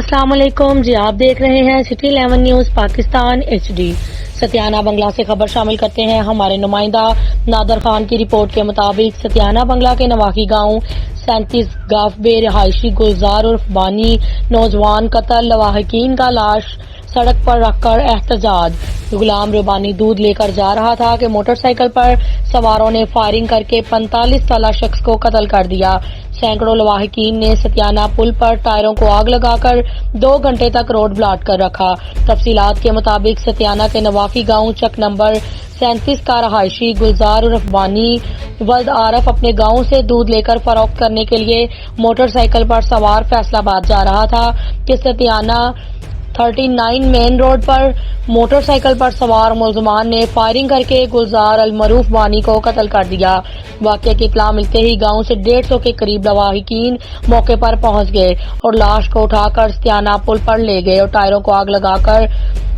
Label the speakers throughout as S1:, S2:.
S1: السلام علیکم جی، آپ دیکھ رہے ہیں سٹی 11 نیوز پاکستان HD۔ ستیانہ بنگلہ سے خبر شامل کرتے ہیں۔ ہمارے نمائندہ نادر خان کی رپورٹ کے مطابق ستیانہ بنگلہ کے نواحی گاؤں 37 گاف بے رہائشی گلزار عرف بانی نوجوان قتل، لواحقین کا لاش سڑک پر رکھ کر احتجاج۔ غلام ربانی دودھ لے کر جا رہا تھا کہ موٹر سائیکل پر سواروں نے فائرنگ کر کے 45 سالہ شخص کو قتل کر دیا۔ سینکڑوں لواحقین نے ستیانہ پل پر ٹائروں کو آگ لگا کر 2 گھنٹے تک روڈ بلاک کر رکھا۔ تفصیلات کے مطابق ستیانہ کے نواحی گاؤں چک نمبر 37 کا رہائشی گلزار عرف بانی ولد عارف اپنے گاؤں سے دودھ لے کر فروخت کرنے کے لیے موٹر سائیکل پر سوار فیصل آباد جا رہا تھا کہ ستیانہ 39 مین روڈ پر موٹر سائیکل پر سوار ملزمان نے فائرنگ کر کے گلزار المعروف بانی کو قتل کر دیا۔ واقعے کی اطلاع ملتے ہی گاؤں سے 150 کے قریب لواحقین موقع پر پہنچ گئے اور لاش کو اٹھا کر ستیانہ پل پر لے گئے اور ٹائروں کو آگ لگا کر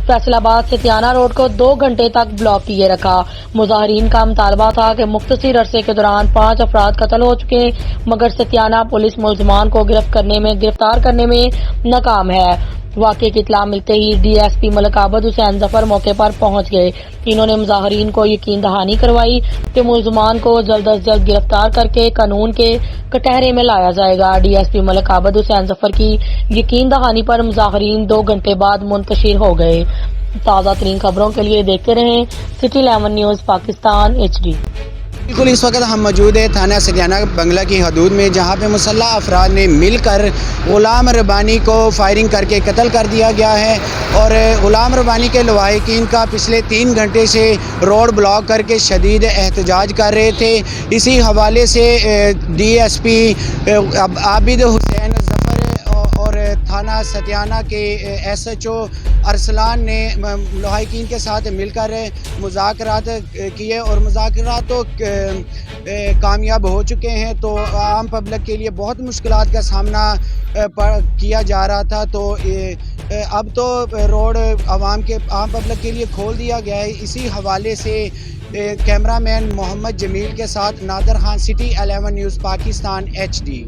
S1: فیصل آباد ستیانہ روڈ کو 2 گھنٹے تک بلاک کیے رکھا۔ مظاہرین کا مطالبہ تھا کہ مختصر عرصے کے دوران 5 افراد قتل ہو چکے مگر ستیانہ پولیس ملزمان کو گرفتار کرنے میں ناکام ہے۔ واقعے کی اطلاع ملتے ہی DSP ملک عابد حسین ظفر موقع پر پہنچ گئے۔ انہوں نے مظاہرین کو یقین دہانی کروائی کہ ملزمان کو جلد از جلد گرفتار کر کے قانون کے کٹہرے میں لایا جائے گا۔ DSP ملک عابد حسین ظفر کی یقین دہانی پر مظاہرین 2 گھنٹے بعد منتشر ہو گئے۔ تازہ ترین خبروں کے لیے دیکھتے رہیں سٹی 11 نیوز پاکستان HD۔
S2: بالکل اس وقت ہم موجود ہیں تھانہ ستیانہ بنگلہ کی حدود میں، جہاں پہ مسلح افراد نے مل کر غلام ربانی کو فائرنگ کر کے قتل کر دیا گیا ہے اور غلام ربانی کے لواحقین کا پچھلے 3 گھنٹے سے روڈ بلاک کر کے شدید احتجاج کر رہے تھے۔ اسی حوالے سے DSP عابد حسین ظفر اور تھانہ ستیانہ کے SHO ارسلان نے لواحقین کے ساتھ مل کر مذاکرات کیے اور مذاکرات تو کامیاب ہو چکے ہیں۔ تو عام پبلک کے لیے بہت مشکلات کا سامنا کیا جا رہا تھا، تو اب تو روڈ عام پبلک کے لیے کھول دیا گیا ہے۔ اسی حوالے سے کیمرہ مین محمد جمیل کے ساتھ Nadir Khan, city 11 news Pakistan HD۔